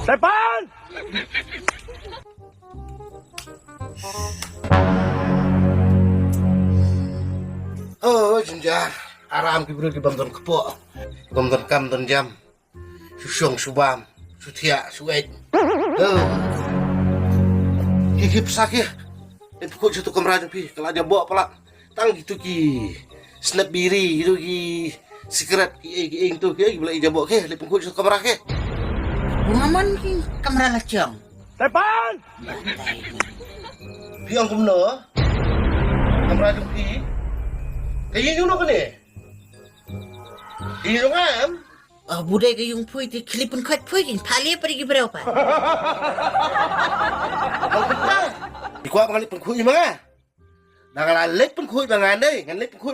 Depan! Oh, jenjar. Aram ki beri bantuan kepok. Bantuan kam dan jam. Susung subam. Sutia suet. Oh. Ki pesakit. Itu kok jatuh kamera pi. Kalau dia bawa pula. Tang gitu ki. Snap biri gitu ki. Secret ki itu ki boleh ijabok ke. Lepung kok jatuh kamera ke. Bungaman ki kamera lacang. Depan! Pi ang kumno. Kamera tu pi. Kayak yun ako ni. Iyo ngam. Budai ke yung pui ti klipun kuat pui kin pali pergi berapa? Di kuat mengalit pengkuy mga. Nangalit pengkuy mga nday, ngalit pengkuy